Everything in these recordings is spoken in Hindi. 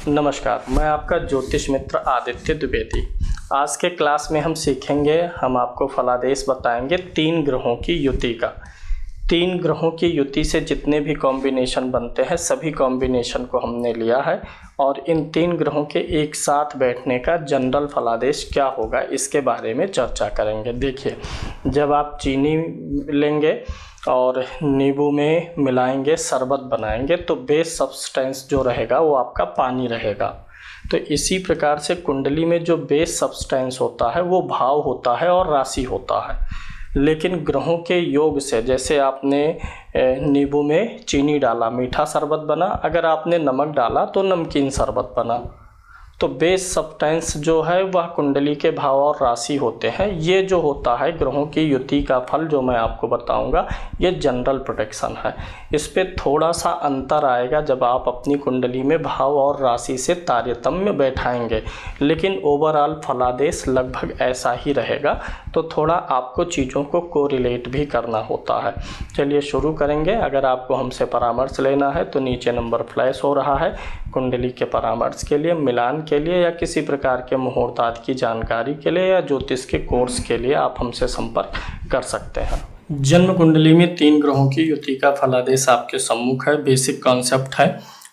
नमस्कार, मैं आपका ज्योतिष मित्र आदित्य द्विवेदी। आज के क्लास में हम सीखेंगे, हम आपको फलादेश बताएंगे 3 ग्रहों की युति का। 3 ग्रहों की युति से जितने भी कॉम्बिनेशन बनते हैं सभी कॉम्बिनेशन को हमने लिया है और इन 3 ग्रहों के एक साथ बैठने का जनरल फलादेश क्या होगा इसके बारे में चर्चा करेंगे। देखिए, जब आप चीनी लेंगे और नींबू में मिलाएंगे, शरबत बनाएंगे तो बेस सब्सटेंस जो रहेगा वो आपका पानी रहेगा। तो इसी प्रकार से कुंडली में जो बेस सब्सटेंस होता है वो भाव होता है और राशि होता है। लेकिन ग्रहों के योग से, जैसे आपने नींबू में चीनी डाला, मीठा शरबत बना, अगर आपने नमक डाला तो नमकीन शरबत बना। तो बेस सब्सटेंस जो है वह कुंडली के भाव और राशि होते हैं। ये जो होता है ग्रहों की युति का फल जो मैं आपको बताऊंगा, ये जनरल प्रेडिक्शन है। इस पे थोड़ा सा अंतर आएगा जब आप अपनी कुंडली में भाव और राशि से तारतम्य बैठाएंगे, लेकिन ओवरऑल फलादेश लगभग ऐसा ही रहेगा। तो थोड़ा आपको चीज़ों को कोरिलेट भी करना होता है। चलिए शुरू करेंगे। अगर आपको हमसे परामर्श लेना है तो नीचे नंबर फ्लैश हो रहा है। कुंडली के परामर्श के लिए, मिलान के लिए या किसी प्रकार के मुहूर्त आदि की जानकारी के लिए या ज्योतिष के कोर्स के लिए आप हमसे संपर्क कर सकते हैं। जन्म कुंडली में 3 ग्रहों की युति का फलादेश आपके सम्मुख है। बेसिक कॉन्सेप्ट है,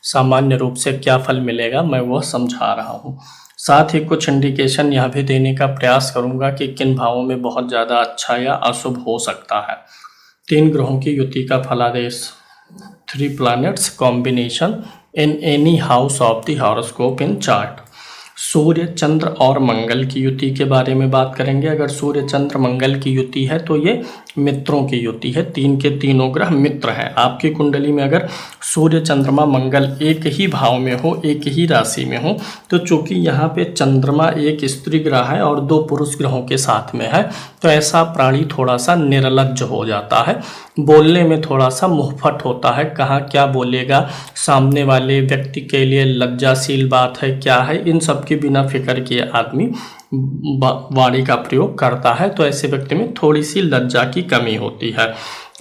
सामान्य रूप से क्या फल मिलेगा मैं वह समझा रहा हूँ। साथ ही कुछ इंडिकेशन यह भी देने का प्रयास करूंगा कि किन भावों में बहुत ज़्यादा अच्छा या अशुभ हो सकता है। 3 ग्रहों की युति का फलादेश, 3 planets combination in any house of the horoscope in chart। सूर्य, चंद्र और मंगल की युति के बारे में बात करेंगे। अगर सूर्य, चंद्र, मंगल की युति है तो ये मित्रों की युति है। 3 के तीनों ग्रह मित्र हैं। आपकी कुंडली में अगर सूर्य, चंद्रमा, मंगल एक ही भाव में हो, एक ही राशि में हो, तो चूंकि यहाँ पे चंद्रमा एक स्त्री ग्रह है और 2 पुरुष ग्रहों के साथ में है, तो ऐसा प्राणी थोड़ा सा निर्लज्ज हो जाता है, बोलने में थोड़ा सा मुहफट होता है। कहाँ क्या बोलेगा, सामने वाले व्यक्ति के लिए लज्जाशील बात है क्या है, इन सब की बिना फिक्र किए आदमी वाणी का प्रयोग करता है। तो ऐसे व्यक्ति में थोड़ी सी लज्जा की कमी होती है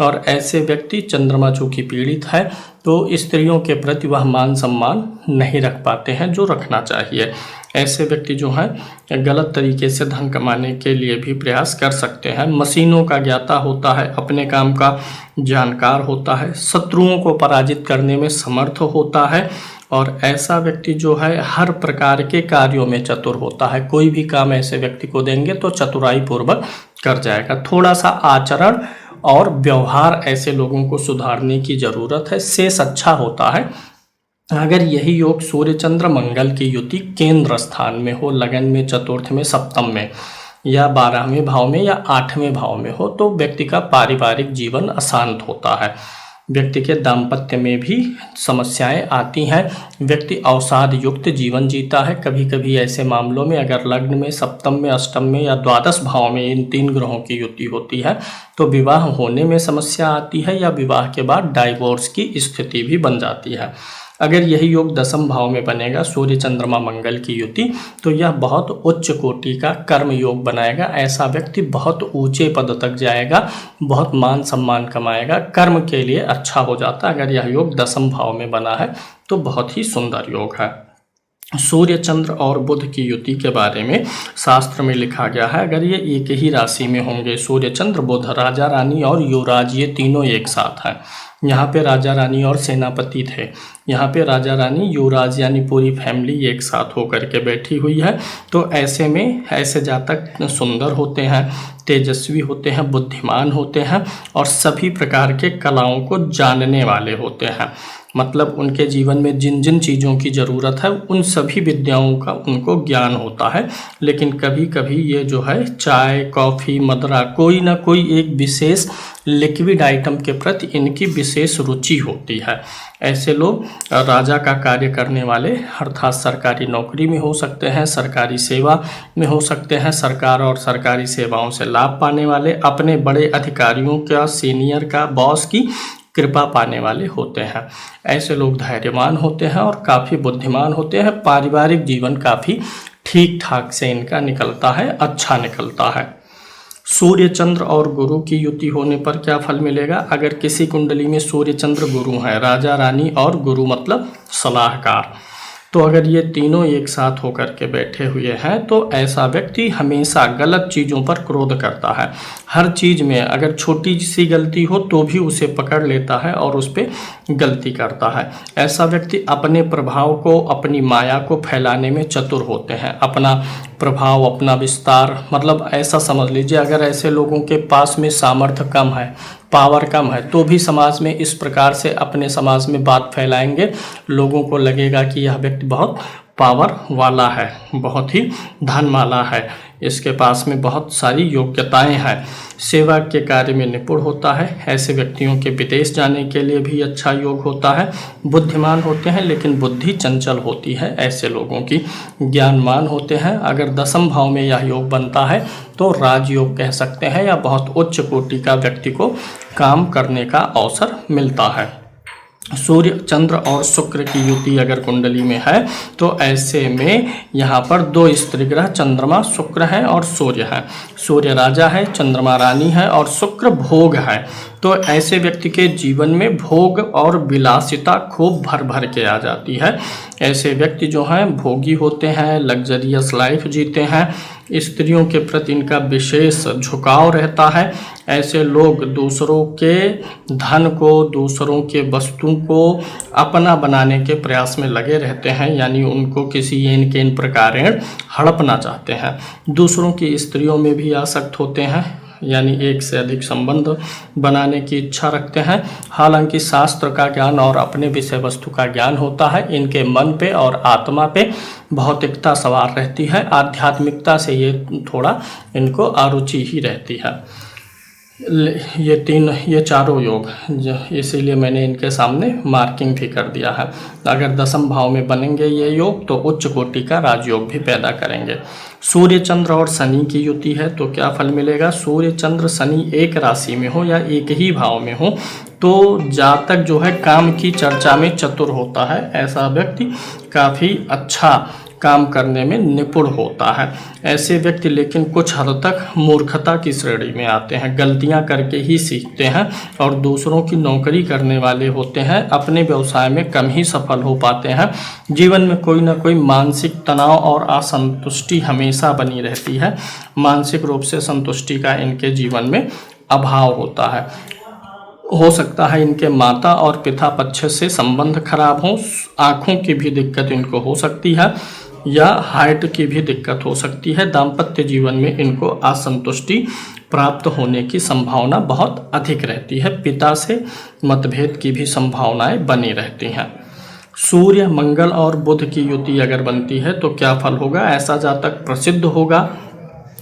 और ऐसे व्यक्ति, चंद्रमा चूंकि पीड़ित है तो स्त्रियों के प्रति वह मान सम्मान नहीं रख पाते हैं जो रखना चाहिए। ऐसे व्यक्ति जो हैं गलत तरीके से धन कमाने के लिए भी प्रयास कर सकते हैं। मशीनों का ज्ञाता होता है, अपने काम का जानकार होता है, शत्रुओं को पराजित करने में समर्थ होता है और ऐसा व्यक्ति जो है हर प्रकार के कार्यों में चतुर होता है। कोई भी काम ऐसे व्यक्ति को देंगे तो चतुराई पूर्वक कर जाएगा। थोड़ा सा आचरण और व्यवहार ऐसे लोगों को सुधारने की ज़रूरत है। शेष अच्छा होता है अगर यही योग सूर्य, चंद्र, मंगल की युति केंद्र स्थान में हो, लगन में, चतुर्थ में, सप्तम में या 12वें भाव में या 8वें भाव में हो, तो व्यक्ति का पारिवारिक जीवन अशांत होता है। व्यक्ति के दाम्पत्य में भी समस्याएं आती हैं। व्यक्ति अवसाद युक्त जीवन जीता है। कभी कभी ऐसे मामलों में अगर लग्न में, सप्तम में, अष्टम में या द्वादश भाव में इन 3 ग्रहों की युति होती है तो विवाह होने में समस्या आती है या विवाह के बाद डाइवोर्स की स्थिति भी बन जाती है। अगर यही योग 10वें भाव में बनेगा, सूर्य, चंद्रमा, मंगल की युति, तो यह बहुत उच्च कोटि का कर्म योग बनाएगा। ऐसा व्यक्ति बहुत ऊंचे पद तक जाएगा, बहुत मान सम्मान कमाएगा, कर्म के लिए अच्छा हो जाता है। अगर यह योग 10वें भाव में बना है तो बहुत ही सुंदर योग है। सूर्य, चंद्र और बुध की युति के बारे में शास्त्र में लिखा गया है। अगर ये एक ही राशि में होंगे, सूर्य, चंद्र, बुध, राजा रानी और युवराज, ये तीनों एक साथ हैं। यहाँ पे राजा रानी और सेनापति थे, यहाँ पे राजा रानी, युवराज यानी पूरी फैमिली एक साथ होकर के बैठी हुई है। तो ऐसे में ऐसे जातक सुंदर होते हैं, तेजस्वी होते हैं, बुद्धिमान होते हैं और सभी प्रकार के कलाओं को जानने वाले होते हैं। मतलब उनके जीवन में जिन जिन चीज़ों की ज़रूरत है उन सभी विद्याओं का उनको ज्ञान होता है। लेकिन कभी कभी ये जो है चाय, कॉफ़ी, मदरा, कोई ना कोई एक विशेष लिक्विड आइटम के प्रति इनकी विशेष रुचि होती है। ऐसे लोग राजा का कार्य करने वाले, अर्थात सरकारी नौकरी में हो सकते हैं, सरकारी सेवा में हो सकते हैं, सरकार और सरकारी सेवाओं से लाभ पाने वाले, अपने बड़े अधिकारियों का, सीनियर का, बॉस की कृपा पाने वाले होते हैं। ऐसे लोग धैर्यवान होते हैं और काफ़ी बुद्धिमान होते हैं। पारिवारिक जीवन काफ़ी ठीक ठाक से इनका निकलता है, अच्छा निकलता है। सूर्य, चंद्र और गुरु की युति होने पर क्या फल मिलेगा? अगर किसी कुंडली में सूर्य, चंद्र, गुरु है, राजा रानी और गुरु मतलब सलाहकार, तो अगर ये तीनों एक साथ होकर के बैठे हुए हैं तो ऐसा व्यक्ति हमेशा गलत चीज़ों पर क्रोध करता है। हर चीज़ में अगर छोटी सी गलती हो तो भी उसे पकड़ लेता है और उस पर गलती करता है। ऐसा व्यक्ति अपने प्रभाव को, अपनी माया को फैलाने में चतुर होते हैं। अपना प्रभाव, अपना विस्तार, मतलब ऐसा समझ लीजिए अगर ऐसे लोगों के पास में सामर्थ्य कम है, पावर कम है, तो भी समाज में इस प्रकार से अपने समाज में बात फैलाएंगे, लोगों को लगेगा कि यह व्यक्ति बहुत पावर वाला है, बहुत ही धन वाला है, इसके पास में बहुत सारी योग्यताएं हैं। सेवा के कार्य में निपुण होता है। ऐसे व्यक्तियों के विदेश जाने के लिए भी अच्छा योग होता है। बुद्धिमान होते हैं लेकिन बुद्धि चंचल होती है ऐसे लोगों की। ज्ञानवान होते हैं। अगर दसम भाव में यह योग बनता है तो राजयोग कह सकते हैं, या बहुत उच्च कोटि का व्यक्ति को काम करने का अवसर मिलता है। सूर्य, चंद्र और शुक्र की युति अगर कुंडली में है तो ऐसे में यहाँ पर दो स्त्री ग्रह चंद्रमा शुक्र हैं और सूर्य है। सूर्य राजा है, चंद्रमा रानी है और शुक्र भोग है। तो ऐसे व्यक्ति के जीवन में भोग और विलासिता खूब भर भर के आ जाती है। ऐसे व्यक्ति जो हैं भोगी होते हैं, लग्जरियस लाइफ जीते हैं। स्त्रियों के प्रति इनका विशेष झुकाव रहता है। ऐसे लोग दूसरों के धन को, दूसरों के वस्तु को अपना बनाने के प्रयास में लगे रहते हैं, यानी उनको किसी इन के इन प्रकारेण हड़पना चाहते हैं। दूसरों की स्त्रियों में भी आसक्त होते हैं, यानी एक से अधिक संबंध बनाने की इच्छा रखते हैं। हालांकि शास्त्र का ज्ञान और अपने विषय वस्तु का ज्ञान होता है। इनके मन पे और आत्मा पे भौतिकता सवार रहती है। आध्यात्मिकता से ये थोड़ा इनको अरुचि ही रहती है। ये चारों योग, इसीलिए मैंने इनके सामने मार्किंग भी कर दिया है। अगर दसम भाव में बनेंगे ये योग तो उच्च कोटि का राजयोग भी पैदा करेंगे। सूर्य, चंद्र और शनि की युति है तो क्या फल मिलेगा? सूर्य, चंद्र, शनि एक राशि में हो या एक ही भाव में हो तो जातक जो है काम की चर्चा में चतुर होता है। ऐसा व्यक्ति काफ़ी अच्छा काम करने में निपुण होता है। ऐसे व्यक्ति लेकिन कुछ हद तक मूर्खता की श्रेणी में आते हैं, गलतियां करके ही सीखते हैं और दूसरों की नौकरी करने वाले होते हैं। अपने व्यवसाय में कम ही सफल हो पाते हैं। जीवन में कोई ना कोई मानसिक तनाव और असंतुष्टि हमेशा बनी रहती है। मानसिक रूप से संतुष्टि का इनके जीवन में अभाव होता है। हो सकता है इनके माता और पिता पक्ष से संबंध खराब हो, आँखों की भी दिक्कत इनको हो सकती है या हार्ट की भी दिक्कत हो सकती है। दाम्पत्य जीवन में इनको असंतुष्टि प्राप्त होने की संभावना बहुत अधिक रहती है। पिता से मतभेद की भी संभावनाएं बनी रहती हैं। सूर्य, मंगल और बुध की युति अगर बनती है तो क्या फल होगा? ऐसा जातक प्रसिद्ध होगा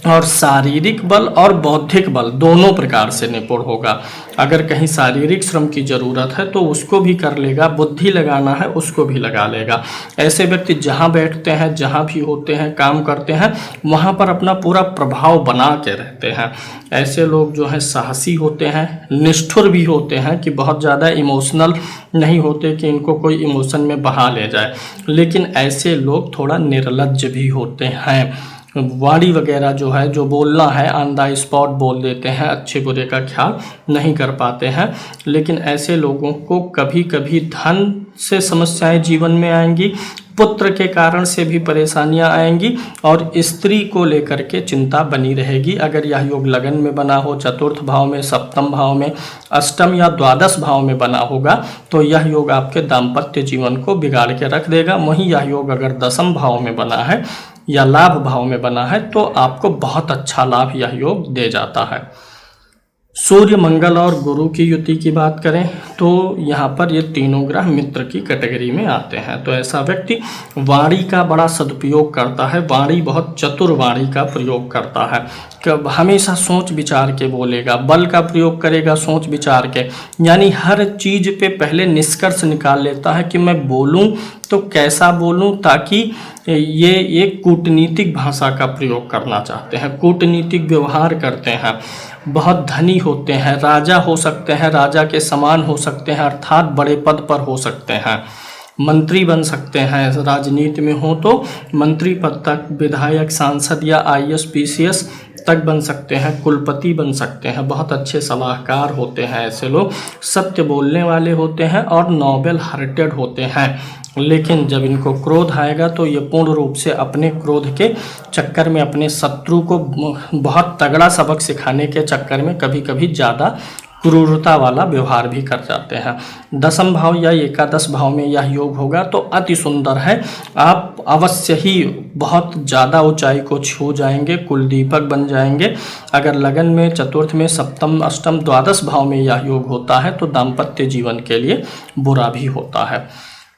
और शारीरिक बल और बौद्धिक बल दोनों प्रकार से निपुण होगा। अगर कहीं शारीरिक श्रम की ज़रूरत है तो उसको भी कर लेगा, बुद्धि लगाना है उसको भी लगा लेगा। ऐसे व्यक्ति जहाँ बैठते हैं, जहाँ भी होते हैं, काम करते हैं, वहाँ पर अपना पूरा प्रभाव बना के रहते हैं। ऐसे लोग जो हैं साहसी होते हैं, निष्ठुर भी होते हैं कि बहुत ज़्यादा इमोशनल नहीं होते कि इनको कोई इमोशन में बहा ले जाए, लेकिन ऐसे लोग थोड़ा निर्लज्ज भी होते हैं। वाणी वगैरह जो है, जो बोलना है ऑन द स्पॉट बोल देते हैं, अच्छे बुरे का ख्याल नहीं कर पाते हैं। लेकिन ऐसे लोगों को कभी कभी धन से समस्याएं जीवन में आएंगी, पुत्र के कारण से भी परेशानियां आएंगी और स्त्री को लेकर के चिंता बनी रहेगी। अगर यह योग लगन में बना हो, चतुर्थ भाव में, सप्तम भाव में, अष्टम या द्वादश भाव में बना होगा तो यह योग आपके दाम्पत्य जीवन को बिगाड़ के रख देगा। वहीं यह योग अगर दसम भाव में बना है या लाभ भाव में बना है तो आपको बहुत अच्छा लाभ यह योग दे जाता है। सूर्य, मंगल और गुरु की युति की बात करें तो यहाँ पर ये तीनों ग्रह मित्र की कैटेगरी में आते हैं। तो ऐसा व्यक्ति वाणी का बड़ा सदुपयोग करता है। वाणी, बहुत चतुर वाणी का प्रयोग करता है। हमेशा सोच विचार के बोलेगा, बल का प्रयोग करेगा सोच विचार के, यानी हर चीज़ पे पहले निष्कर्ष निकाल लेता है कि मैं बोलूं तो कैसा बोलूं, ताकि ये एक कूटनीतिक भाषा का प्रयोग करना चाहते हैं, कूटनीतिक व्यवहार करते हैं। बहुत धनी होते हैं, राजा हो सकते हैं, राजा के समान हो सकते हैं, अर्थात बड़े पद पर हो सकते हैं, मंत्री बन सकते हैं। राजनीति में हो तो मंत्री पद तक, विधायक, सांसद या IAS PCS तक बन सकते हैं, कुलपति बन सकते हैं। बहुत अच्छे सलाहकार होते हैं ऐसे लोग, सत्य बोलने वाले होते हैं और नोबेल हार्टेड होते हैं। लेकिन जब इनको क्रोध आएगा तो ये पूर्ण रूप से अपने क्रोध के चक्कर में अपने शत्रु को बहुत तगड़ा सबक सिखाने के चक्कर में कभी कभी ज़्यादा क्रूरता वाला व्यवहार भी कर जाते हैं। 10th भाव या एकादश भाव में यह योग होगा तो अति सुंदर है। आप अवश्य ही बहुत ज़्यादा ऊंचाई को छू जाएंगे, कुल दीपक बन जाएंगे। अगर लगन में, चतुर्थ में, सप्तम, अष्टम, द्वादश भाव में यह योग होता है तो दाम्पत्य जीवन के लिए बुरा भी होता है।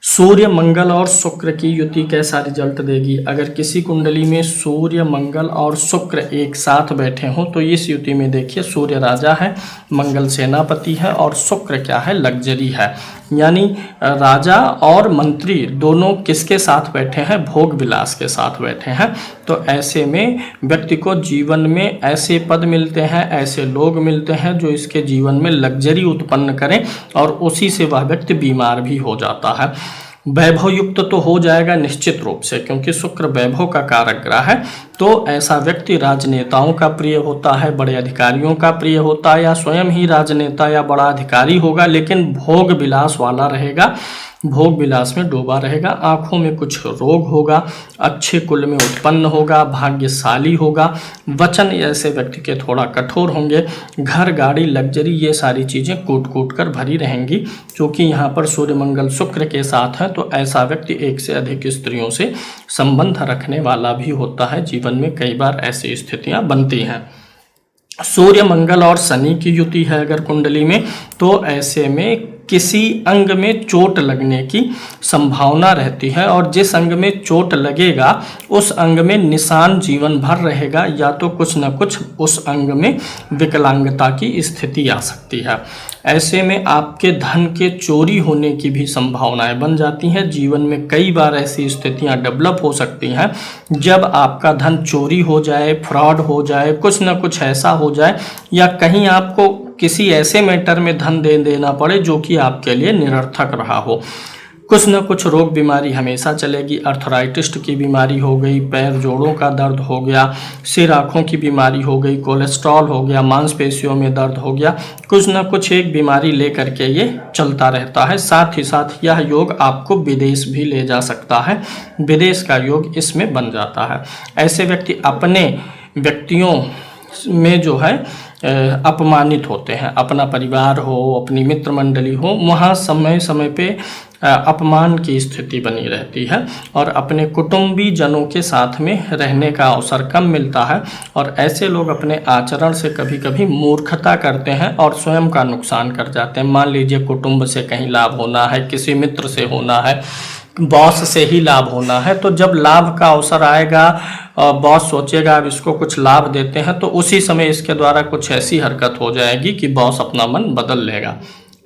सूर्य, मंगल और शुक्र की युति कैसा रिजल्ट देगी? अगर किसी कुंडली में सूर्य, मंगल और शुक्र एक साथ बैठे हों तो इस युति में देखिए सूर्य राजा है, मंगल सेनापति है और शुक्र क्या है? लग्जरी है। यानी राजा और मंत्री दोनों किसके साथ बैठे हैं? भोग विलास के साथ बैठे हैं। तो ऐसे में व्यक्ति को जीवन में ऐसे पद मिलते हैं, ऐसे लोग मिलते हैं जो इसके जीवन में लग्जरी उत्पन्न करें और उसी से वह व्यक्ति बीमार भी हो जाता है। वैभव युक्त तो हो जाएगा निश्चित रूप से, क्योंकि शुक्र वैभव का कारक ग्रह है। तो ऐसा व्यक्ति राजनेताओं का प्रिय होता है, बड़े अधिकारियों का प्रिय होता है, या स्वयं ही राजनेता या बड़ा अधिकारी होगा, लेकिन भोग विलास वाला रहेगा, भोग विलास में डूबा रहेगा। आँखों में कुछ रोग होगा, अच्छे कुल में उत्पन्न होगा, भाग्यशाली होगा। वचन ऐसे व्यक्ति के थोड़ा कठोर होंगे। घर, गाड़ी, लग्जरी ये सारी चीज़ें कूट कूट कर भरी रहेंगी। क्योंकि यहाँ पर सूर्य, मंगल, शुक्र के साथ है तो ऐसा व्यक्ति एक से अधिक स्त्रियों से संबंध रखने वाला भी होता है। जीवन में कई बार ऐसी स्थितियाँ बनती हैं। सूर्य, मंगल और शनि की युति है अगर कुंडली में तो ऐसे में किसी अंग में चोट लगने की संभावना रहती है, और जिस अंग में चोट लगेगा उस अंग में निशान जीवन भर रहेगा, या तो कुछ न कुछ उस अंग में विकलांगता की स्थिति आ सकती है। ऐसे में आपके धन के चोरी होने की भी संभावनाएं बन जाती हैं। जीवन में कई बार ऐसी स्थितियां डेवलप हो सकती हैं जब आपका धन चोरी हो जाए, फ्रॉड हो जाए, कुछ न कुछ ऐसा हो जाए, या कहीं आपको किसी ऐसे मैटर में धन दे देना पड़े जो कि आपके लिए निरर्थक रहा हो। कुछ न कुछ रोग बीमारी हमेशा चलेगी। अर्थराइटिस की बीमारी हो गई, पैर जोड़ों का दर्द हो गया, सिर आँखों की बीमारी हो गई, कोलेस्ट्रॉल हो गया, मांसपेशियों में दर्द हो गया, कुछ न कुछ एक बीमारी लेकर के ये चलता रहता है। साथ ही साथ यह योग आपको विदेश भी ले जा सकता है, विदेश का योग इसमें बन जाता है। ऐसे व्यक्ति अपने व्यक्तियों में जो है अपमानित होते हैं। अपना परिवार हो, अपनी मित्र मंडली हो, वहाँ समय समय पे अपमान की स्थिति बनी रहती है और अपने कुटुंबी जनों के साथ में रहने का अवसर कम मिलता है। और ऐसे लोग अपने आचरण से कभी कभी मूर्खता करते हैं और स्वयं का नुकसान कर जाते हैं। मान लीजिए कुटुंब से कहीं लाभ होना है, किसी मित्र से होना है, बॉस से ही लाभ होना है, तो जब लाभ का अवसर आएगा बॉस सोचेगा अब इसको कुछ लाभ देते हैं, तो उसी समय इसके द्वारा कुछ ऐसी हरकत हो जाएगी कि बॉस अपना मन बदल लेगा।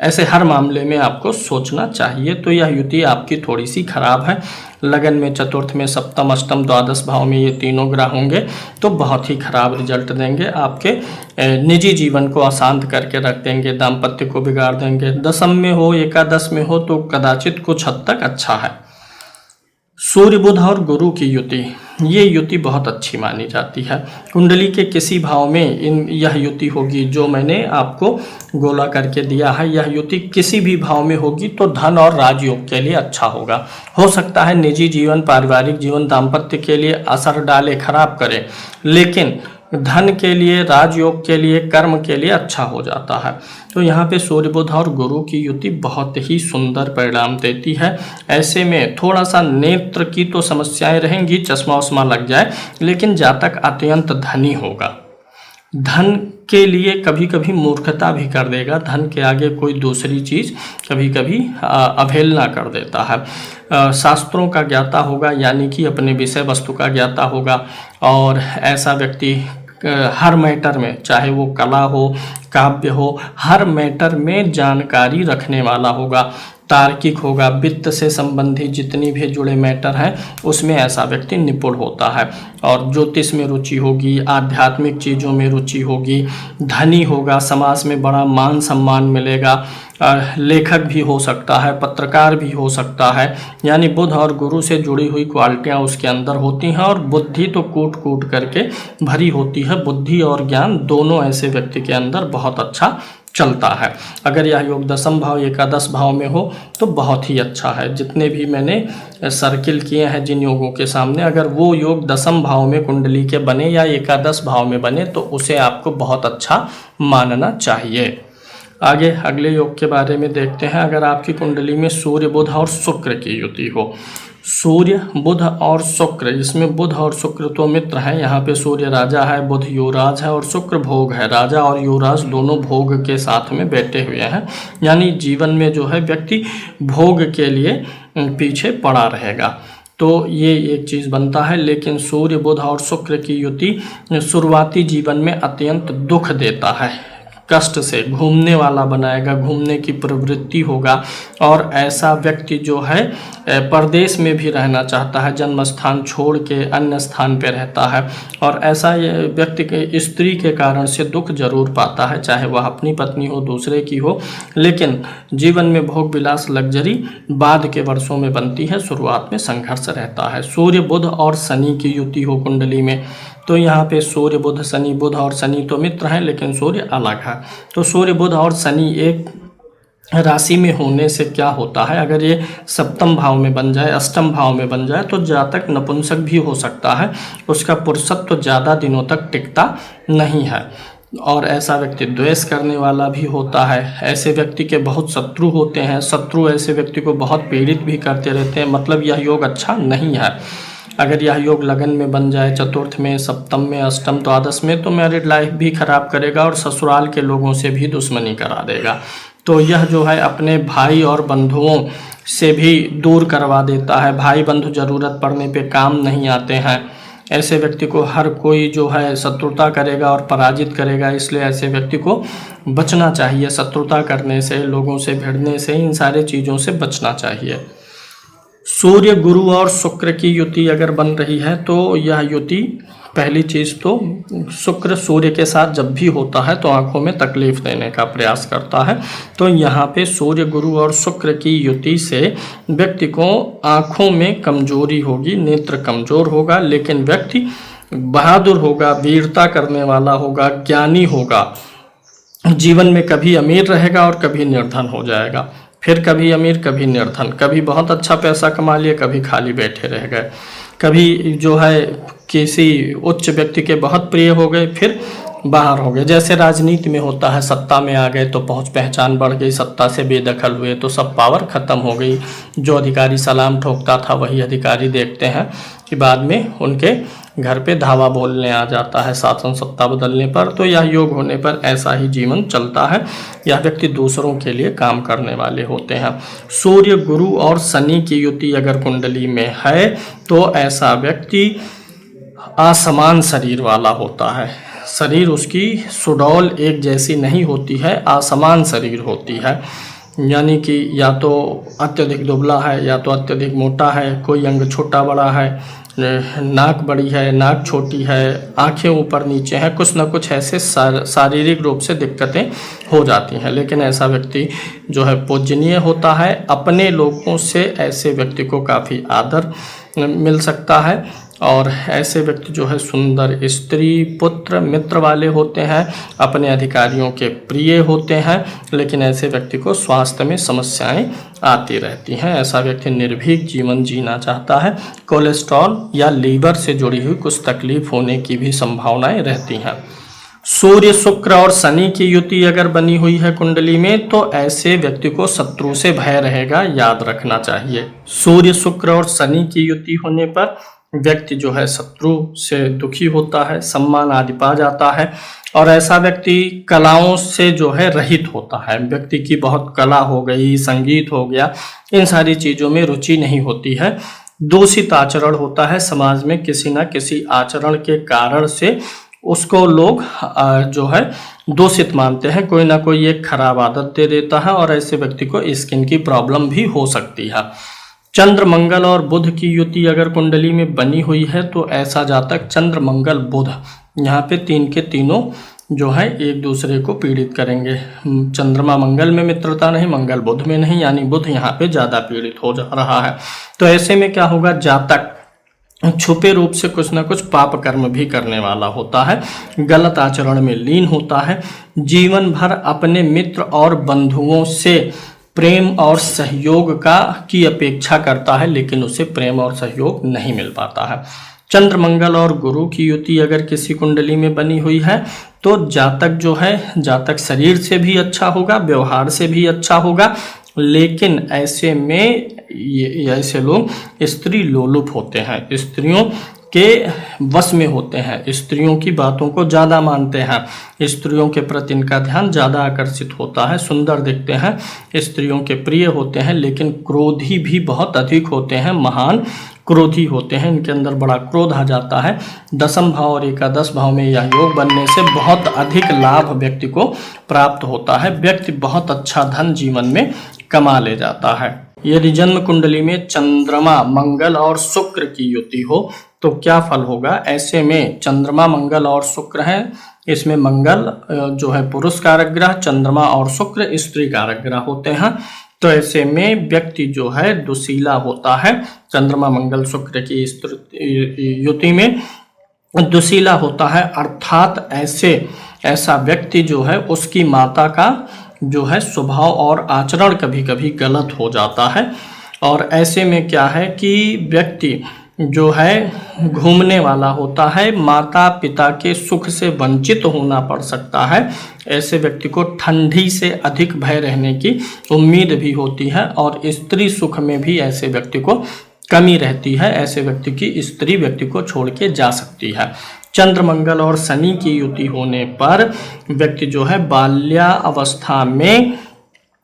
ऐसे हर मामले में आपको सोचना चाहिए। तो यह युति आपकी थोड़ी सी खराब है। लगन में, चतुर्थ में, सप्तम, अष्टम, द्वादश भाव में ये तीनों ग्रह होंगे तो बहुत ही खराब रिजल्ट देंगे। आपके निजी जीवन को अशांत करके रख देंगे, दाम्पत्य को बिगाड़ देंगे। 10th में हो, एकादश में हो तो कदाचित कुछ हद तक अच्छा है। सूर्य, बुध और गुरु की युति, ये युति बहुत अच्छी मानी जाती है। कुंडली के किसी भाव में यह युति होगी जो मैंने आपको गोला करके दिया है, यह युति किसी भी भाव में होगी तो धन और राजयोग के लिए अच्छा होगा। हो सकता है निजी जीवन, पारिवारिक जीवन, दाम्पत्य के लिए असर डाले, खराब करे, लेकिन धन के लिए, राजयोग के लिए, कर्म के लिए अच्छा हो जाता है। तो यहाँ पे सूर्य, बुध और गुरु की युति बहुत ही सुंदर परिणाम देती है। ऐसे में थोड़ा सा नेत्र की तो समस्याएं रहेंगी, चश्मा उश्मा लग जाए, लेकिन जातक अत्यंत धनी होगा। धन के लिए कभी कभी मूर्खता भी कर देगा, धन के आगे कोई दूसरी चीज़ कभी कभी अवहेलना कर देता है। शास्त्रों का ज्ञाता होगा, यानी कि अपने विषय वस्तु का ज्ञाता होगा, और ऐसा व्यक्ति हर मैटर में, चाहे वो कला हो, काव्य हो, हर मैटर में जानकारी रखने वाला होगा, तार्किक होगा। वित्त से संबंधित जितनी भी जुड़े मैटर हैं उसमें ऐसा व्यक्ति निपुण होता है, और ज्योतिष में रुचि होगी, आध्यात्मिक चीज़ों में रुचि होगी, धनी होगा, समाज में बड़ा मान सम्मान मिलेगा, लेखक भी हो सकता है, पत्रकार भी हो सकता है। यानी बुध और गुरु से जुड़ी हुई क्वालिटियाँ उसके अंदर होती हैं, और बुद्धि तो कूट कूट करके भरी होती है। बुद्धि और ज्ञान दोनों ऐसे व्यक्ति के अंदर बहुत अच्छा चलता है। अगर यह योग दशम भाव एकादश भाव में हो तो बहुत ही अच्छा है। जितने भी मैंने सर्किल किए हैं जिन योगों के सामने, अगर वो योग दशम भाव में कुंडली के बने या एकादश भाव में बने तो उसे आपको बहुत अच्छा मानना चाहिए। आगे अगले योग के बारे में देखते हैं। अगर आपकी कुंडली में सूर्य बुध और शुक्र की युति हो, सूर्य बुध और शुक्र, इसमें बुध और शुक्र तो मित्र हैं, यहाँ पे सूर्य राजा है, बुध युवराज है और शुक्र भोग है। राजा और युवराज दोनों भोग के साथ में बैठे हुए हैं, यानी जीवन में जो है व्यक्ति भोग के लिए पीछे पड़ा रहेगा, तो ये एक चीज़ बनता है। लेकिन सूर्य बुध और शुक्र की युति शुरुआती जीवन में अत्यंत दुख देता है, कष्ट से घूमने वाला बनाएगा, घूमने की प्रवृत्ति होगा और ऐसा व्यक्ति जो है परदेश में भी रहना चाहता है, जन्म स्थान छोड़ के अन्य स्थान पे रहता है और ऐसा व्यक्ति के स्त्री के कारण से दुख जरूर पाता है, चाहे वह अपनी पत्नी हो दूसरे की हो, लेकिन जीवन में भोग विलास लग्जरी बाद के वर्षों में बनती है, शुरुआत में संघर्ष रहता है। सूर्य बुध और शनि की युति हो कुंडली में, तो यहाँ पे सूर्य बुध शनि, बुध और शनि तो मित्र हैं लेकिन सूर्य अलग है, तो सूर्य बुध और शनि एक राशि में होने से क्या होता है, अगर ये सप्तम भाव में बन जाए, अष्टम भाव में बन जाए तो जातक नपुंसक भी हो सकता है, उसका पुरुषत्व तो ज़्यादा दिनों तक टिकता नहीं है और ऐसा व्यक्ति द्वेष करने वाला भी होता है। ऐसे व्यक्ति के बहुत शत्रु होते हैं, शत्रु ऐसे व्यक्ति को बहुत पीड़ित भी करते रहते हैं, मतलब यह योग अच्छा नहीं है। अगर यह योग लगन में बन जाए, चतुर्थ में, सप्तम में, अष्टम, द्वादश में, तो मैरिड लाइफ भी खराब करेगा और ससुराल के लोगों से भी दुश्मनी करा देगा। तो यह जो है अपने भाई और बंधुओं से भी दूर करवा देता है, भाई बंधु जरूरत पड़ने पे काम नहीं आते हैं। ऐसे व्यक्ति को हर कोई जो है शत्रुता करेगा और पराजित करेगा, इसलिए ऐसे व्यक्ति को बचना चाहिए, शत्रुता करने से, लोगों से भिड़ने से, इन सारे चीज़ों से बचना चाहिए। सूर्य गुरु और शुक्र की युति अगर बन रही है तो यह युति, पहली चीज़ तो शुक्र सूर्य के साथ जब भी होता है तो आंखों में तकलीफ देने का प्रयास करता है, तो यहाँ पे सूर्य गुरु और शुक्र की युति से व्यक्ति को आंखों में कमजोरी होगी, नेत्र कमजोर होगा, लेकिन व्यक्ति बहादुर होगा, वीरता करने वाला होगा, ज्ञानी होगा, जीवन में कभी अमीर रहेगा और कभी निर्धन हो जाएगा, फिर कभी अमीर कभी निर्धन, कभी बहुत अच्छा पैसा कमा लिए, कभी खाली बैठे रह गए, कभी जो है किसी उच्च व्यक्ति के बहुत प्रिय हो गए फिर बाहर हो गए। जैसे राजनीति में होता है, सत्ता में आ गए तो पहुंच पहचान बढ़ गई, सत्ता से बेदखल हुए तो सब पावर खत्म हो गई। जो अधिकारी सलाम ठोकता था वही अधिकारी देखते हैं कि बाद में उनके घर पे धावा बोलने आ जाता है शासन सत्ता बदलने पर। तो यह योग होने पर ऐसा ही जीवन चलता है, यह व्यक्ति दूसरों के लिए काम करने वाले होते हैं। सूर्य गुरु और शनि की युति अगर कुंडली में है तो ऐसा व्यक्ति असमान शरीर वाला होता है, शरीर उसकी सुडौल एक जैसी नहीं होती है, असमान शरीर होती है, यानी कि या तो अत्यधिक दुबला है या तो अत्यधिक मोटा है, कोई अंग छोटा बड़ा है, नाक बड़ी है, नाक छोटी है, आंखें ऊपर नीचे हैं, कुछ ना कुछ ऐसे शारीरिक रूप से दिक्कतें हो जाती हैं। लेकिन ऐसा व्यक्ति जो है पूजनीय होता है, अपने लोगों से ऐसे व्यक्ति को काफ़ी आदर मिल सकता है और ऐसे व्यक्ति जो है सुंदर स्त्री पुत्र मित्र वाले होते हैं, अपने अधिकारियों के प्रिय होते हैं, लेकिन ऐसे व्यक्ति को स्वास्थ्य में समस्याएं आती रहती हैं। ऐसा व्यक्ति निर्भीक जीवन जीना चाहता है, कोलेस्ट्रॉल या लीवर से जुड़ी हुई कुछ तकलीफ होने की भी संभावनाएं रहती हैं। सूर्य शुक्र और शनि की युति अगर बनी हुई है कुंडली में तो ऐसे व्यक्ति को शत्रु से भय रहेगा, याद रखना चाहिए। सूर्य शुक्र और शनि की युति होने पर व्यक्ति जो है शत्रु से दुखी होता है, सम्मान आदि पा जाता है और ऐसा व्यक्ति कलाओं से जो है रहित होता है। व्यक्ति की बहुत कला हो गई, संगीत हो गया, इन सारी चीज़ों में रुचि नहीं होती है। दूषित आचरण होता है समाज में, किसी न किसी आचरण के कारण से उसको लोग जो है दूषित मानते हैं, कोई ना कोई एक खराब आदत दे देता है और ऐसे व्यक्ति को स्किन की प्रॉब्लम भी हो सकती है। चंद्र मंगल और बुध की युति अगर कुंडली में बनी हुई है तो ऐसा जातक चंद्र मंगल बुध, यहाँ पे तीन के तीनों जो है एक दूसरे को पीड़ित करेंगे। चंद्रमा मंगल में मित्रता नहीं, मंगल बुध में नहीं, यानी बुध यहाँ पे ज़्यादा पीड़ित हो जा रहा है। तो ऐसे में क्या होगा, जातक छुपे रूप से कुछ ना कुछ पाप कर्म भी करने वाला होता है, गलत आचरण में लीन होता है, जीवन भर अपने मित्र और बंधुओं से प्रेम और सहयोग की अपेक्षा करता है, लेकिन उसे प्रेम और सहयोग नहीं मिल पाता है। चंद्र मंगल और गुरु की युति अगर किसी कुंडली में बनी हुई है तो जातक जो है, जातक शरीर से भी अच्छा होगा, व्यवहार से भी अच्छा होगा, लेकिन ऐसे में ऐसे लोग स्त्री लोलुप होते हैं, स्त्रियों के वश में होते हैं, स्त्रियों की बातों को ज़्यादा मानते हैं, स्त्रियों के प्रति इनका ध्यान ज़्यादा आकर्षित होता है, सुंदर दिखते हैं, स्त्रियों के प्रिय होते हैं, लेकिन क्रोधी भी बहुत अधिक होते हैं, महान क्रोधी होते हैं, इनके अंदर बड़ा क्रोध आ जाता है। दसम भाव और एकादश भाव में यह योग बनने से बहुत अधिक लाभ व्यक्ति को प्राप्त होता है, व्यक्ति बहुत अच्छा धन जीवन में कमा ले जाता है। यदि जन्म कुंडली में चंद्रमा मंगल और शुक्र की युति हो तो क्या फल होगा? ऐसे में चंद्रमा मंगल और शुक्र हैं, इसमें मंगल जो है पुरुष कारक ग्रह, चंद्रमा और शुक्र स्त्री कारक ग्रह होते हैं, तो ऐसे में व्यक्ति जो है दुशीला होता है। चंद्रमा मंगल शुक्र की युति में दुशीला होता है, अर्थात ऐसा व्यक्ति जो है उसकी माता का जो है स्वभाव और आचरण कभी कभी गलत हो जाता है, और ऐसे में क्या है कि व्यक्ति जो है घूमने वाला होता है, माता पिता के सुख से वंचित होना पड़ सकता है। ऐसे व्यक्ति को ठंडी से अधिक भय रहने की उम्मीद भी होती है, और स्त्री सुख में भी ऐसे व्यक्ति को कमी रहती है, ऐसे व्यक्ति की स्त्री व्यक्ति को छोड़ के जा सकती है। चंद्र मंगल और शनि की युति होने पर व्यक्ति जो है बाल्यावस्था में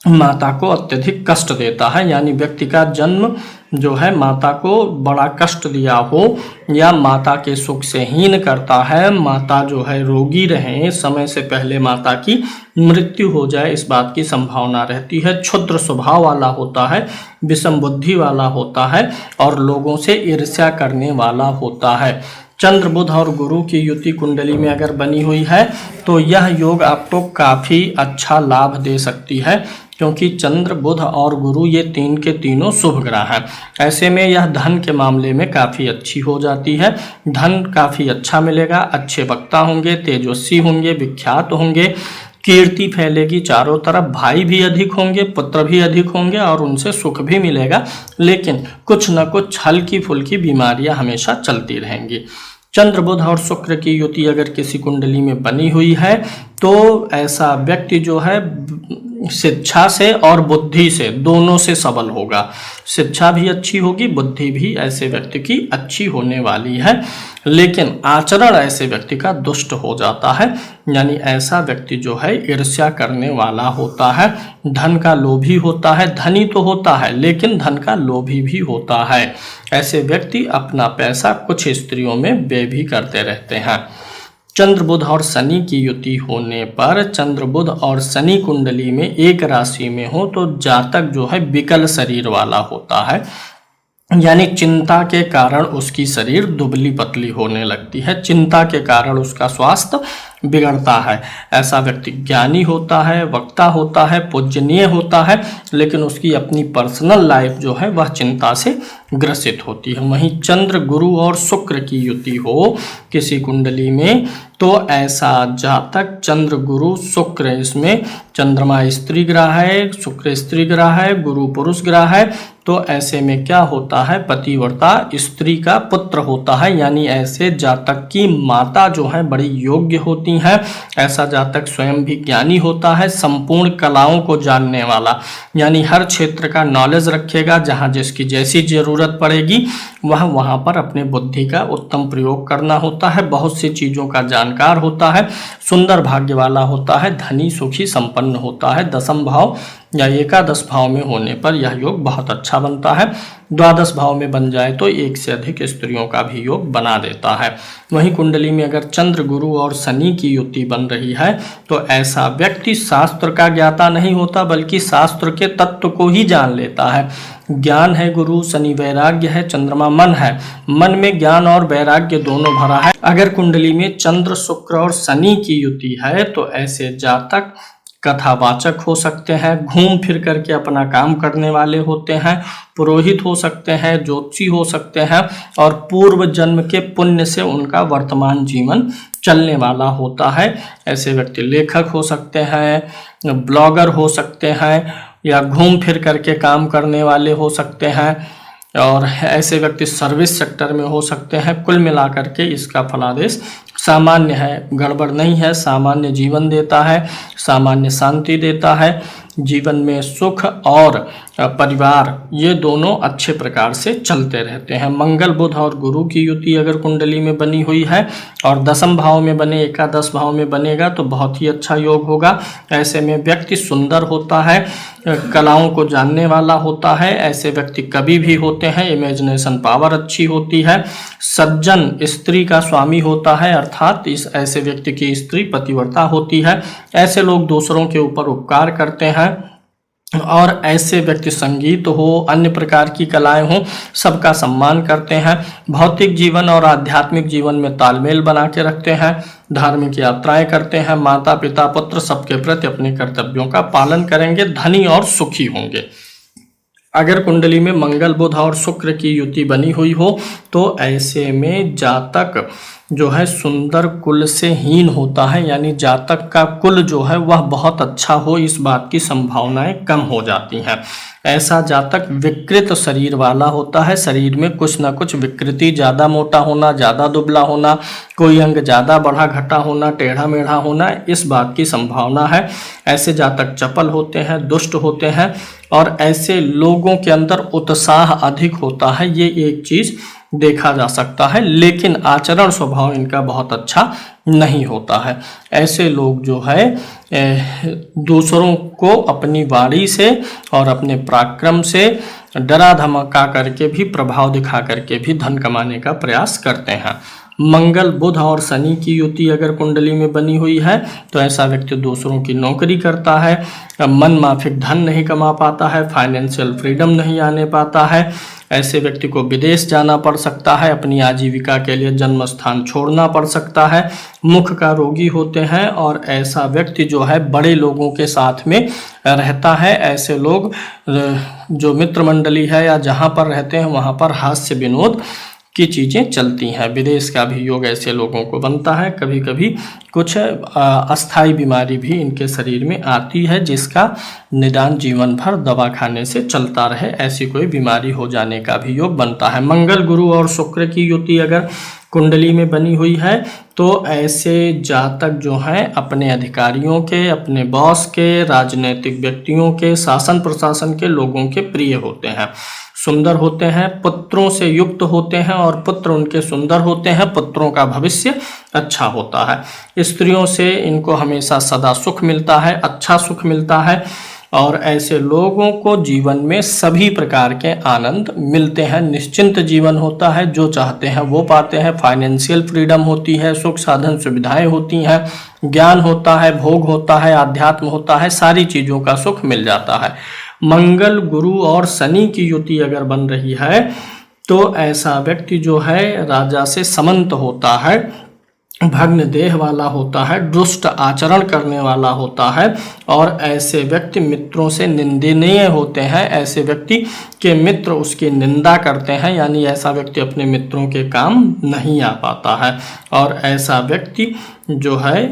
माता को अत्यधिक कष्ट देता है, यानी व्यक्ति का जन्म जो है माता को बड़ा कष्ट दिया हो या माता के सुख से हीन करता है, माता जो है रोगी रहे, समय से पहले माता की मृत्यु हो जाए, इस बात की संभावना रहती है। क्षुद्र स्वभाव वाला होता है, विषम बुद्धि वाला होता है, और लोगों से ईर्ष्या करने वाला होता है। चंद्र बुध और गुरु की युति कुंडली में अगर बनी हुई है तो यह योग आपको काफ़ी अच्छा लाभ दे सकती है, क्योंकि चंद्र बुध और गुरु ये तीन के तीनों शुभ ग्रह हैं। ऐसे में यह धन के मामले में काफ़ी अच्छी हो जाती है, धन काफ़ी अच्छा मिलेगा, अच्छे वक्ता होंगे, तेजस्वी होंगे, विख्यात होंगे, कीर्ति फैलेगी चारों तरफ, भाई भी अधिक होंगे, पुत्र भी अधिक होंगे, और उनसे सुख भी मिलेगा, लेकिन कुछ न कुछ हल्की फुल्की बीमारियां हमेशा चलती रहेंगी। चंद्र बुध और शुक्र की युति अगर किसी कुंडली में बनी हुई है तो ऐसा व्यक्ति जो है शिक्षा से और बुद्धि से दोनों से सबल होगा, शिक्षा भी अच्छी होगी, बुद्धि भी ऐसे व्यक्ति की अच्छी होने वाली है, लेकिन आचरण ऐसे व्यक्ति का दुष्ट हो जाता है, यानी ऐसा व्यक्ति जो है ईर्ष्या करने वाला होता है, धन का लोभी होता है, धनी तो होता है लेकिन धन का लोभी भी होता है। ऐसे व्यक्ति अपना पैसा कुछ स्त्रियों में व्यय भी करते रहते हैं। चंद्र बुध और शनि की युति होने पर चंद्र बुध और शनि कुंडली में एक राशि में हो तो जातक जो है विकल शरीर वाला होता है, यानी चिंता के कारण उसकी शरीर दुबली पतली होने लगती है, चिंता के कारण उसका स्वास्थ्य बिगड़ता है। ऐसा व्यक्ति ज्ञानी होता है, वक्ता होता है, पूजनीय होता है, लेकिन उसकी अपनी पर्सनल लाइफ जो है वह चिंता से ग्रसित होती है। वहीं चंद्र गुरु और शुक्र की युति हो किसी कुंडली में तो ऐसा जातक चंद्र गुरु शुक्र, इसमें चंद्रमा स्त्री ग्रह है, शुक्र स्त्री ग्रह है, गुरु पुरुष ग्रह है, तो ऐसे में क्या होता है पतिव्रता स्त्री का पुत्र होता है, यानी ऐसे जातक की माता जो है बड़ी योग्य होती हैं। ऐसा जातक स्वयं भी ज्ञानी होता है, संपूर्ण कलाओं को जानने वाला, यानी हर क्षेत्र का नॉलेज रखेगा, जहाँ जिसकी जैसी जरूरत पड़ेगी वहाँ पर अपने बुद्धि का उत्तम प्रयोग करना होता है, बहुत सी चीज़ों का जानकार होता है, सुंदर भाग्य वाला होता है, धनी सुखी संपन्न होता है। दसम भाव या एकादश भाव में होने पर यह योग बहुत अच्छा बनता है। द्वादश भाव में बन जाए तो एक से अधिक स्त्रियों का भी योग बना देता है। वहीं कुंडली में अगर चंद्र गुरु और शनि की युति बन रही है तो ऐसा व्यक्ति शास्त्र का ज्ञाता नहीं होता, बल्कि शास्त्र के तत्व को ही जान लेता है। ज्ञान है गुरु, शनि वैराग्य है, चंद्रमा मन है, मन में ज्ञान और वैराग्य दोनों भरा है। अगर कुंडली में चंद्र शुक्र और शनि की युति है तो ऐसे जातक कथावाचक हो सकते हैं, घूम फिर करके अपना काम करने वाले होते हैं, पुरोहित हो सकते हैं, ज्योतिषी हो सकते हैं और पूर्व जन्म के पुण्य से उनका वर्तमान जीवन चलने वाला होता है। ऐसे व्यक्ति लेखक हो सकते हैं, ब्लॉगर हो सकते हैं या घूम फिर करके काम करने वाले हो सकते हैं और ऐसे व्यक्ति सर्विस सेक्टर में हो सकते हैं। कुल मिलाकर के इसका फलादेश सामान्य है, गड़बड़ नहीं है, सामान्य जीवन देता है, सामान्य शांति देता है, जीवन में सुख और परिवार ये दोनों अच्छे प्रकार से चलते रहते हैं। मंगल बुध और गुरु की युति अगर कुंडली में बनी हुई है और दसम भाव में बने, एकादश भाव में बनेगा तो बहुत ही अच्छा योग होगा। ऐसे में व्यक्ति सुंदर होता है, कलाओं को जानने वाला होता है, ऐसे व्यक्ति कवि भी होते हैं, इमेजिनेशन पावर अच्छी होती है, सज्जन स्त्री का स्वामी होता है अर्थात इस ऐसे व्यक्ति की स्त्री पतिव्रता होती है। ऐसे लोग दूसरों के ऊपर उपकार करते हैं और ऐसे व्यक्ति संगीत हो, अन्य प्रकार की कलाएं हो, सबका सम्मान करते हैं। भौतिक जीवन और आध्यात्मिक जीवन में तालमेल बना के रखते हैं, धार्मिक यात्राएं करते हैं, माता पिता पुत्र सबके प्रति अपने कर्तव्यों का पालन करेंगे, धनी और सुखी होंगे। अगर कुंडली में मंगल बुध और शुक्र की युति बनी हुई हो तो ऐसे में जातक जो है सुंदर कुल से हीन होता है, यानी जातक का कुल जो है वह बहुत अच्छा हो इस बात की संभावनाएं कम हो जाती हैं। ऐसा जातक विकृत शरीर वाला होता है, शरीर में कुछ ना कुछ विकृति, ज़्यादा मोटा होना, ज़्यादा दुबला होना, कोई अंग ज़्यादा बढ़ा घटा होना, टेढ़ा मेढ़ा होना, इस बात की संभावना है। ऐसे जातक चपल होते हैं, दुष्ट होते हैं और ऐसे लोगों के अंदर उत्साह अधिक होता है, ये एक चीज़ देखा जा सकता है, लेकिन आचरण स्वभाव इनका बहुत अच्छा नहीं होता है। ऐसे लोग जो है दूसरों को अपनी वाणी से और अपने पराक्रम से डरा धमका करके भी, प्रभाव दिखा करके भी धन कमाने का प्रयास करते हैं। मंगल बुध और शनि की युति अगर कुंडली में बनी हुई है तो ऐसा व्यक्ति दूसरों की नौकरी करता है, मन माफिक धन नहीं कमा पाता है, फाइनेंशियल फ्रीडम नहीं आने पाता है। ऐसे व्यक्ति को विदेश जाना पड़ सकता है, अपनी आजीविका के लिए जन्म स्थान छोड़ना पड़ सकता है, मुख का रोगी होते हैं और ऐसा व्यक्ति जो है बड़े लोगों के साथ में रहता है। ऐसे लोग जो मित्र मंडली है या जहाँ पर रहते हैं वहाँ पर हास्य विनोद की चीज़ें चलती हैं। विदेश का भी योग ऐसे लोगों को बनता है। कभी कभी कुछ अस्थाई बीमारी भी इनके शरीर में आती है जिसका निदान जीवन भर दवा खाने से चलता रहे, ऐसी कोई बीमारी हो जाने का भी योग बनता है। मंगल गुरु और शुक्र की युति अगर कुंडली में बनी हुई है तो ऐसे जातक जो हैं अपने अधिकारियों के, अपने बॉस के, राजनीतिक व्यक्तियों के, शासन प्रशासन के लोगों के प्रिय होते हैं, सुंदर होते हैं, पुत्रों से युक्त होते हैं और पुत्र उनके सुंदर होते हैं, पुत्रों का भविष्य अच्छा होता है। स्त्रियों से इनको हमेशा सदा सुख मिलता है, अच्छा सुख मिलता है और ऐसे लोगों को जीवन में सभी प्रकार के आनंद मिलते हैं, निश्चिंत जीवन होता है, जो चाहते हैं वो पाते हैं, फाइनेंशियल फ्रीडम होती है, सुख साधन सुविधाएं होती हैं, ज्ञान होता है, भोग होता है, आध्यात्म होता है, सारी चीज़ों का सुख मिल जाता है। मंगल गुरु और शनि की युति अगर बन रही है तो ऐसा व्यक्ति जो है राजा से समंत होता है, भग्न देह वाला होता है, दुष्ट आचरण करने वाला होता है और ऐसे व्यक्ति मित्रों से निंदनीय होते हैं। ऐसे व्यक्ति के मित्र उसकी निंदा करते हैं, यानी ऐसा व्यक्ति अपने मित्रों के काम नहीं आ पाता है और ऐसा व्यक्ति जो है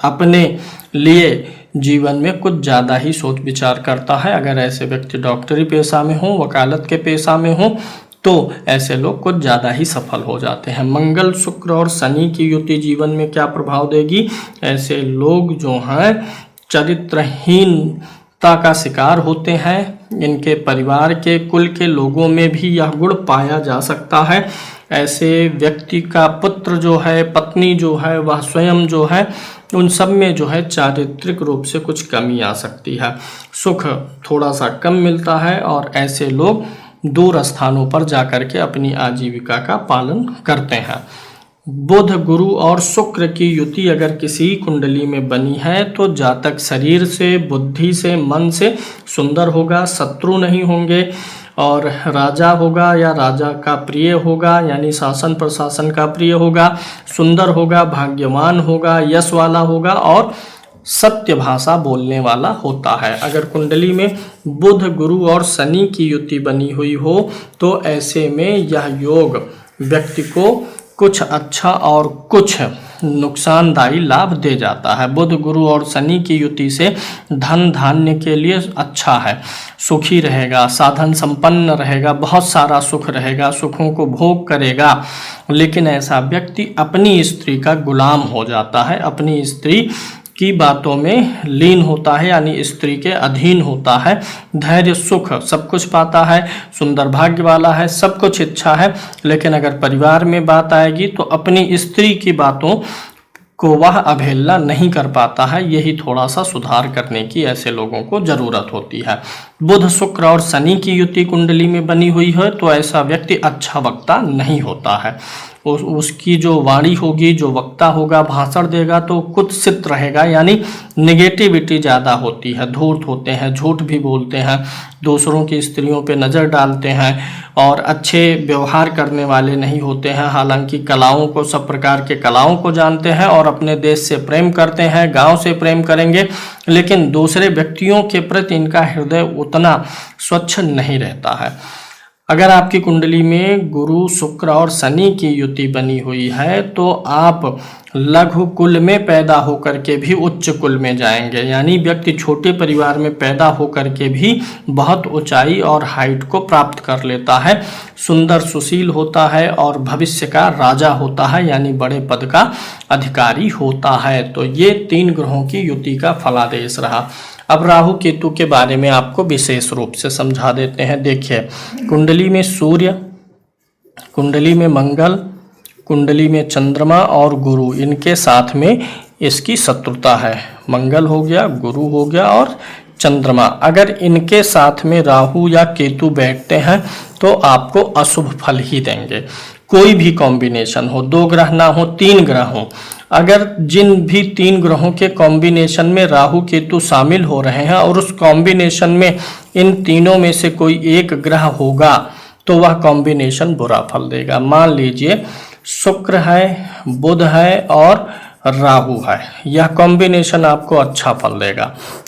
अपने लिए जीवन में कुछ ज़्यादा ही सोच विचार करता है। अगर ऐसे व्यक्ति डॉक्टरी पेशा में हो, वकालत के पेशा में हो तो ऐसे लोग कुछ ज़्यादा ही सफल हो जाते हैं। मंगल शुक्र और शनि की युति जीवन में क्या प्रभाव देगी? ऐसे लोग जो हैं चरित्रहीनता का शिकार होते हैं। इनके परिवार के, कुल के लोगों में भी यह गुण पाया जा सकता है। ऐसे व्यक्ति का पुत्र जो है, पत्नी जो है, वह स्वयं जो है, उन सब में जो है चारित्रिक रूप से कुछ कमी आ सकती है, सुख थोड़ा सा कम मिलता है और ऐसे लोग दूर स्थानों पर जाकर के अपनी आजीविका का पालन करते हैं। बुध गुरु और शुक्र की युति अगर किसी कुंडली में बनी है तो जातक शरीर से, बुद्धि से, मन से सुंदर होगा, शत्रु नहीं होंगे और राजा होगा या राजा का प्रिय होगा, यानी शासन प्रशासन का प्रिय होगा, सुंदर होगा, भाग्यवान होगा, यश वाला होगा और सत्य भाषा बोलने वाला होता है। अगर कुंडली में बुध, गुरु और शनि की युति बनी हुई हो तो ऐसे में यह योग व्यक्ति को कुछ अच्छा और कुछ नुकसानदायी लाभ दे जाता है। बुध, गुरु और शनि की युति से धन धान्य के लिए अच्छा है, सुखी रहेगा, साधन संपन्न रहेगा, बहुत सारा सुख रहेगा, सुखों को भोग करेगा। लेकिन ऐसा व्यक्ति अपनी स्त्री का गुलाम हो जाता है, अपनी स्त्री की बातों में लीन होता है, यानी स्त्री के अधीन होता है। धैर्य, सुख सब कुछ पाता है, सुंदर भाग्य वाला है, सब कुछ इच्छा है, लेकिन अगर परिवार में बात आएगी तो अपनी स्त्री की बातों को वह अवहेलना नहीं कर पाता है। यही थोड़ा सा सुधार करने की ऐसे लोगों को ज़रूरत होती है। बुध, शुक्र और शनि की युति कुंडली में बनी हुई है तो ऐसा व्यक्ति अच्छा वक्ता नहीं होता है। उसकी जो वाणी होगी, जो वक्ता होगा, भाषण देगा तो कुत्सित रहेगा, यानी नेगेटिविटी ज़्यादा होती है, धूर्त होते हैं, झूठ भी बोलते हैं, दूसरों की स्त्रियों पे नज़र डालते हैं और अच्छे व्यवहार करने वाले नहीं होते हैं। हालांकि कलाओं को, सब प्रकार के कलाओं को जानते हैं और अपने देश से प्रेम करते हैं, गांव से प्रेम करेंगे, लेकिन दूसरे व्यक्तियों के प्रति इनका हृदय उतना स्वच्छ नहीं रहता है। अगर आपकी कुंडली में गुरु, शुक्र और शनि की युति बनी हुई है तो आप लघु कुल में पैदा होकर के भी उच्च कुल में जाएंगे, यानी व्यक्ति छोटे परिवार में पैदा होकर के भी बहुत ऊंचाई और हाइट को प्राप्त कर लेता है, सुंदर सुशील होता है और भविष्य का राजा होता है, यानी बड़े पद का अधिकारी होता है। तो ये 3 ग्रहों की युति का फलादेश रहा। अब राहु केतु के बारे में आपको विशेष रूप से समझा देते हैं। देखिए, कुंडली में सूर्य, कुंडली में मंगल, कुंडली में चंद्रमा और गुरु, इनके साथ में इसकी शत्रुता है। मंगल हो गया, गुरु हो गया और चंद्रमा, अगर इनके साथ में राहु या केतु बैठते हैं तो आपको अशुभ फल ही देंगे। कोई भी कॉम्बिनेशन हो, 2 ग्रह ना हो, 3 ग्रह हो, अगर जिन भी 3 ग्रहों के कॉम्बिनेशन में राहु केतु शामिल हो रहे हैं और उस कॉम्बिनेशन में इन तीनों में से कोई एक ग्रह होगा तो वह कॉम्बिनेशन बुरा फल देगा। मान लीजिए शुक्र है, बुध है और राहु है, यह कॉम्बिनेशन आपको अच्छा फल देगा,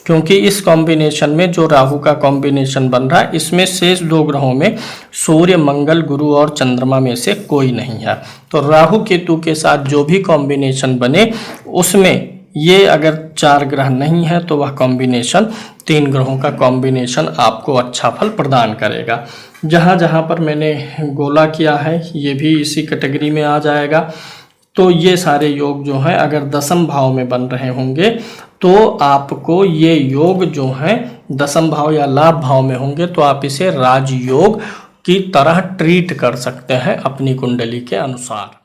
क्योंकि इस कॉम्बिनेशन में जो राहु का कॉम्बिनेशन बन रहा है इसमें शेष 2 ग्रहों में सूर्य, मंगल, गुरु और चंद्रमा में से कोई नहीं है। तो राहु केतु के साथ जो भी कॉम्बिनेशन बने उसमें ये अगर 4 ग्रह नहीं है तो वह कॉम्बिनेशन 3 ग्रहों का कॉम्बिनेशन आपको अच्छा फल प्रदान करेगा। जहाँ जहाँ पर मैंने गोला किया है ये भी इसी कैटेगरी में आ जाएगा। तो ये सारे योग जो हैं अगर 10म भाव में बन रहे होंगे तो आपको ये योग जो हैं 10म भाव या लाभ भाव में होंगे तो आप इसे राजयोग की तरह ट्रीट कर सकते हैं अपनी कुंडली के अनुसार।